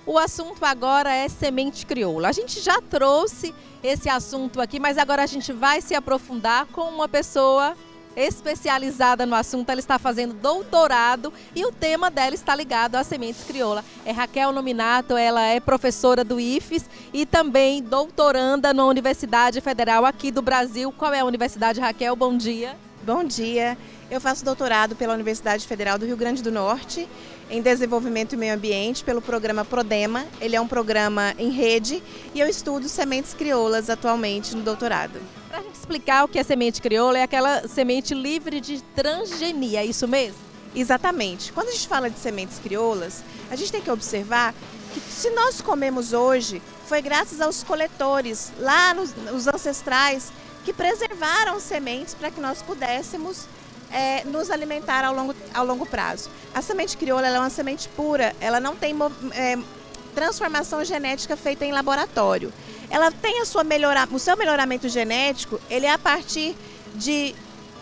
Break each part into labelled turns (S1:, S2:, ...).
S1: O assunto agora é semente crioula. A gente já trouxe esse assunto aqui, mas agora a gente vai se aprofundar com uma pessoa especializada no assunto. Ela está fazendo doutorado e o tema dela está ligado às sementes crioula. É Raquel Nominato, ela é professora do IFES e também doutoranda na Universidade Federal aqui do Brasil. Qual é a universidade, Raquel? Bom dia.
S2: Bom dia. Eu faço doutorado pela Universidade Federal do Rio Grande do Norte em Desenvolvimento e Meio Ambiente pelo programa PRODEMA. Ele é um programa em rede e eu estudo sementes crioulas atualmente no doutorado.
S1: Para a gente explicar o que é semente crioula, é aquela semente livre de transgenia, é isso mesmo?
S2: Exatamente. Quando a gente fala de sementes crioulas, a gente tem que observar que se nós comemos hoje, foi graças aos coletores, lá nos ancestrais, que preservaram sementes para que nós pudéssemos nos alimentar ao longo prazo. A semente crioula ela é uma semente pura, ela não tem transformação genética feita em laboratório. Ela tem o seu melhoramento genético, ele é a partir de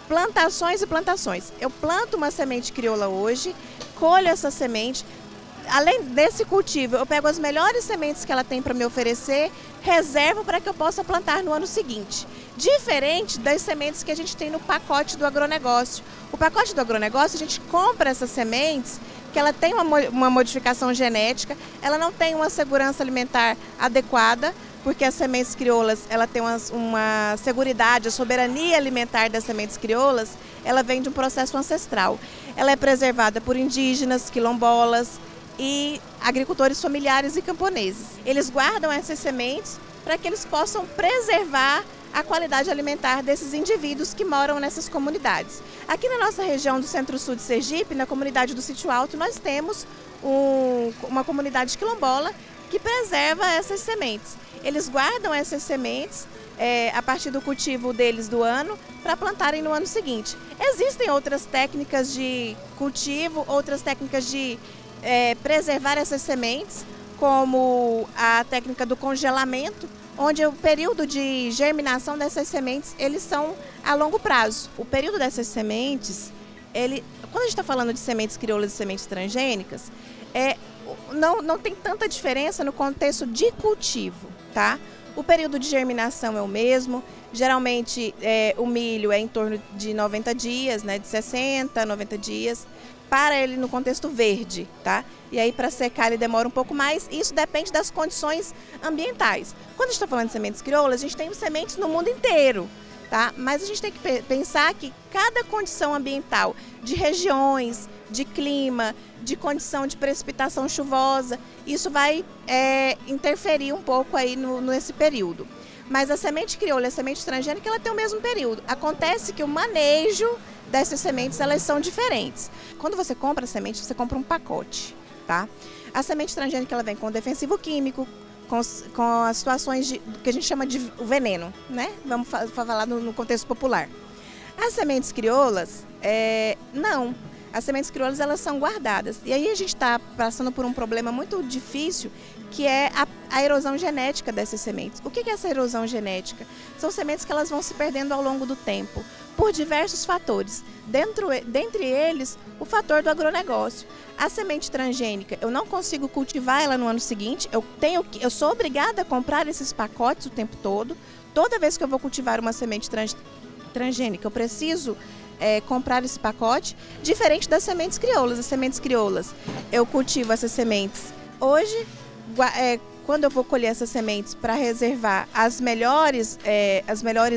S2: plantações e plantações. Eu planto uma semente crioula hoje, colho essa semente. Além desse cultivo, eu pego as melhores sementes que ela tem para me oferecer, reservo para que eu possa plantar no ano seguinte. Diferente das sementes que a gente tem no pacote do agronegócio. O pacote do agronegócio, a gente compra essas sementes, que ela tem uma modificação genética, ela não tem uma segurança alimentar adequada, porque as sementes crioulas, ela tem uma seguridade, a soberania alimentar das sementes crioulas, ela vem de um processo ancestral. Ela é preservada por indígenas, quilombolas, e agricultores familiares e camponeses. Eles guardam essas sementes para que eles possam preservar a qualidade alimentar desses indivíduos que moram nessas comunidades. Aqui na nossa região do Centro-Sul de Sergipe, na comunidade do Sítio Alto, nós temos uma comunidade quilombola que preserva essas sementes. Eles guardam essas sementes a partir do cultivo deles do ano para plantarem no ano seguinte. Existem outras técnicas de cultivo, outras técnicas de preservar essas sementes, como a técnica do congelamento, onde o período de germinação dessas sementes, eles são a longo prazo. O período dessas sementes, quando a gente está falando de sementes crioulas e sementes transgênicas, não tem tanta diferença no contexto de cultivo, tá? O período de germinação é o mesmo, geralmente o milho é em torno de 90 dias, né, de 60 90 dias, para ele no contexto verde, tá? E aí para secar ele demora um pouco mais, e isso depende das condições ambientais. Quando a gente está falando de sementes crioulas, a gente tem sementes no mundo inteiro, tá? Mas a gente tem que pensar que cada condição ambiental, de regiões, de clima, de condição de precipitação chuvosa, isso vai interferir um pouco aí nesse período. Mas a semente crioula e a semente transgênica, ela tem o mesmo período. Acontece que o manejo dessas sementes, elas são diferentes. Quando você compra a semente, você compra um pacote, tá? A semente transgênica, ela vem com defensivo químico, com as situações que a gente chama de veneno, né? Vamos falar no contexto popular. As sementes crioulas, não. As sementes crioulas, elas são guardadas. E aí a gente está passando por um problema muito difícil, que é a erosão genética dessas sementes. O que é essa erosão genética? São sementes que elas vão se perdendo ao longo do tempo, por diversos fatores. Dentre eles, o fator do agronegócio. A semente transgênica, eu não consigo cultivar ela no ano seguinte, eu sou obrigada a comprar esses pacotes o tempo todo. Toda vez que eu vou cultivar uma semente transgênica, eu preciso comprar esse pacote, diferente das sementes crioulas. As sementes crioulas, eu cultivo essas sementes hoje, quando eu vou colher essas sementes para reservar as melhores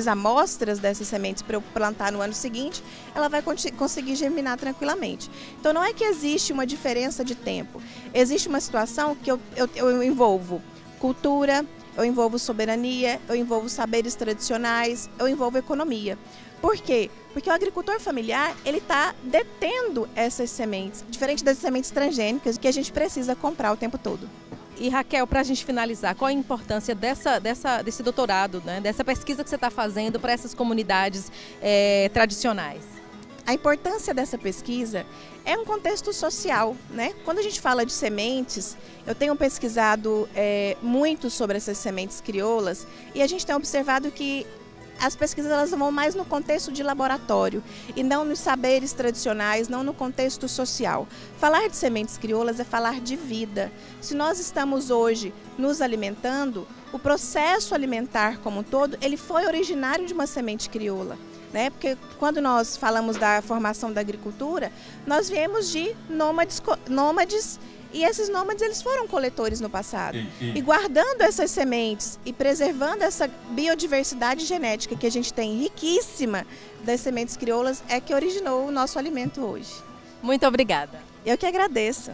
S2: amostras dessas sementes para eu plantar no ano seguinte, ela vai conseguir germinar tranquilamente. Então não é que existe uma diferença de tempo, existe uma situação que eu envolvo cultura, eu envolvo soberania, eu envolvo saberes tradicionais, eu envolvo economia. Por quê? Porque o agricultor familiar, ele está detendo essas sementes, diferente das sementes transgênicas que a gente precisa comprar o tempo todo.
S1: E Raquel, para a gente finalizar, qual a importância desse doutorado, né, dessa pesquisa que você está fazendo para essas comunidades tradicionais?
S2: A importância dessa pesquisa é um contexto social, né? Quando a gente fala de sementes, eu tenho pesquisado muito sobre essas sementes crioulas e a gente tem observado que as pesquisas elas vão mais no contexto de laboratório e não nos saberes tradicionais, não no contexto social. Falar de sementes crioulas é falar de vida. Se nós estamos hoje nos alimentando, o processo alimentar como um todo, ele foi originário de uma semente crioula. Né? Porque quando nós falamos da formação da agricultura, nós viemos de nômades e esses nômades eles foram coletores no passado. E guardando essas sementes e preservando essa biodiversidade genética que a gente tem riquíssima das sementes crioulas é que originou o nosso alimento hoje.
S1: Muito obrigada.
S2: Eu que agradeço.